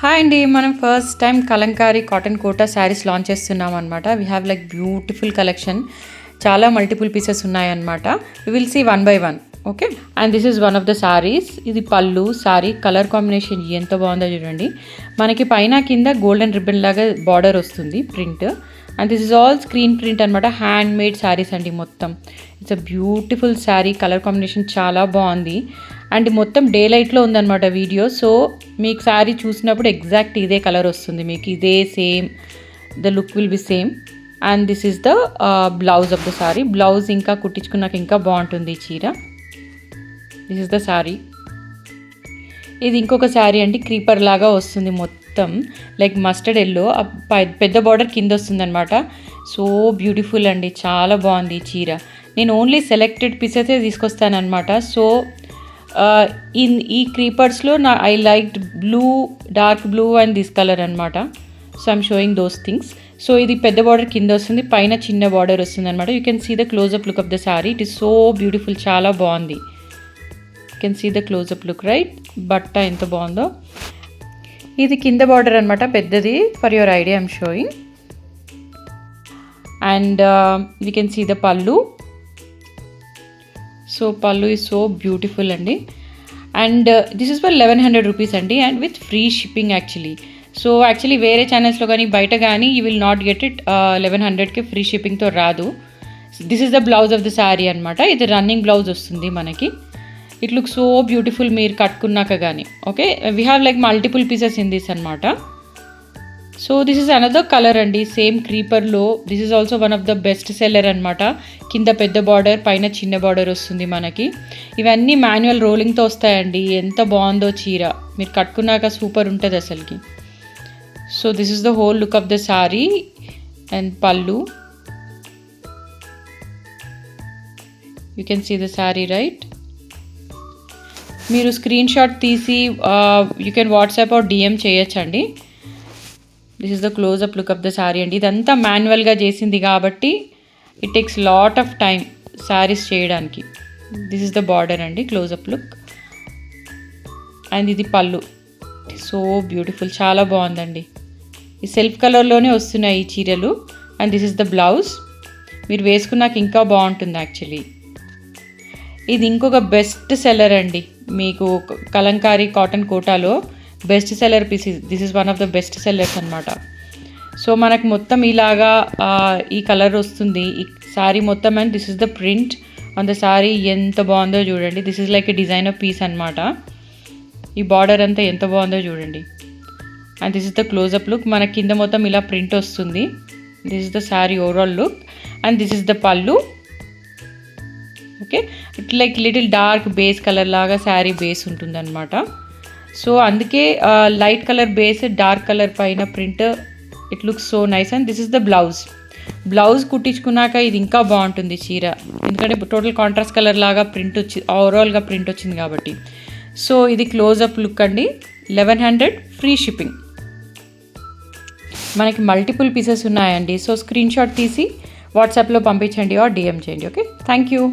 Hi అండి, మనం first time Kalamkari cotton Kota saris launch చేస్తున్నాం అనమాట. We have like beautiful collection, చాలా మల్టిపుల్ పీసెస్ ఉన్నాయన్నమాట. We will see one by one. Okay, and this is one of the saris. ఇది పళ్ళు sari, colour combination ఎంత బాగుందో చూడండి. మనకి పైన కింద గోల్డెన్ రిబ్బన్ లాగా బార్డర్ వస్తుంది print. And this is all screen print అనమాట. హ్యాండ్ మేడ్ శారీస్ అండి మొత్తం. It's a beautiful sari, colour combination చాలా బాగుంది. అండ్ మొత్తం డే లైట్లో ఉందన్నమాట వీడియో. సో మీకు శారీ చూసినప్పుడు ఎగ్జాక్ట్ ఇదే కలర్ వస్తుంది, మీకు ఇదే same, the look will be same. And this is the blouse of the sari. Blouse ఇంకా కుట్టించుకున్నాక ఇంకా బాగుంటుంది ఈ చీర. This is the sari. ఇది ఇంకొక శారీ అండి, క్రీపర్ లాగా వస్తుంది మొత్తం, లైక్ మస్టర్డ్ ఎల్లో, పెద్ద బార్డర్ కింద వస్తుంది అనమాట. సో బ్యూటిఫుల్ అండి, చాలా బాగుంది ఈ చీర. నేను ఓన్లీ సెలెక్టెడ్ పీసెసే తీసుకొస్తానమాట. సో ఈ క్రీపర్స్లో I liked blue, dark blue and this colour అనమాట. So I'm showing those things. So ఇది పెద్ద బార్డర్ కింద వస్తుంది, పైన చిన్న బార్డర్ వస్తుంది అనమాట. You can see the closeup look of the sari. It is so beautiful, చాలా బాగుంది. You can see the closeup look, right? బట్ట ఎంత బాగుందో. ఇది కింద బార్డర్ అనమాట, పెద్దది. For your idea I'm showing. And we can see the pallu. So pallu is so beautiful అండి. And this is for 1100 rupees అండి, and with free shipping actually. So actually వేరే ఛానల్స్లో కానీ బయట కానీ you will not get it 1100కి free షిప్పింగ్తో రాదు. This is the blouse of the sari అనమాట. ఇది రన్నింగ్ బ్లౌజ్ వస్తుంది మనకి. ఇట్ లుక్ సో బ్యూటిఫుల్ మీరు కట్టుకున్నాక కానీ. Okay, we have like multiple pieces in this అనమాట. So this is another colour అండి, సేమ్ క్రీపర్లో. This is also one of the best seller అనమాట. కింద పెద్ద బార్డర్, పైన చిన్న బార్డర్ వస్తుంది మనకి. ఇవన్నీ మాన్యువల్ రోలింగ్తో వస్తాయండి. ఎంత బాగుందో చీర, మీరు కట్టుకున్నాక సూపర్ ఉంటుంది అసలుకి. So this is the whole look of the sari and pallu. You can see the sari, right? మీరు స్క్రీన్ షాట్ తీసి you can WhatsApp or DM చేయొచ్చండి. This is the closeup look of the sari అండి. ఇదంతా మాన్యువల్గా చేసింది కాబట్టి it takes lot of time saris చేయడానికి. This is the border అండి, క్లోజప్ లుక్. అండ్ ఇది పళ్ళు. సో బ్యూటిఫుల్, చాలా బాగుందండి. ఈ సెల్ఫ్ కలర్లోనే వస్తున్నాయి ఈ చీరలు. And this is the blouse. మీరు వేసుకున్నాక ఇంకా బాగుంటుంది యాక్చువల్లీ. ఇది ఇంకొక బెస్ట్ సెల్లర్ అండి మీకు కలంకారీ కాటన్ కోటాలో. Best seller piece. This is one of the best sellers అనమాట. సో మనకు మొత్తం ఇలాగా ఈ కలర్ వస్తుంది ఈ శారీ మొత్తం. And this is the print on the sari. ఎంత బాగుందో చూడండి. This is like a designer piece అనమాట. ఈ బార్డర్ అంతా ఎంత బాగుందో చూడండి. And this is the closeup look. మన కింద మొత్తం ఇలా ప్రింట్ వస్తుంది. This is the sari overall look. And this is the pallu. Okay, it like little dark base colour లాగా శారీ బేస్ ఉంటుంది అనమాట. సో అందుకే light colour base, dark colour పైన print. It looks so nice. And this is the blouse. Blouse కుట్టించుకున్నాక ఇది ఇంకా బాగుంటుంది చీర, ఎందుకంటే టోటల్ కాంట్రాస్ట్ కలర్ లాగా ప్రింట్ వచ్చి ఓవరాల్గా ప్రింట్ వచ్చింది కాబట్టి. సో ఇది క్లోజప్ లుక్ అండి. 1100 ఫ్రీ షిప్పింగ్. మనకి మల్టిపుల్ పీసెస్ ఉన్నాయండి. సో స్క్రీన్ షాట్ తీసి వాట్సాప్లో పంపించండి ఆర్ డిఎం చేయండి. Okay, thank you.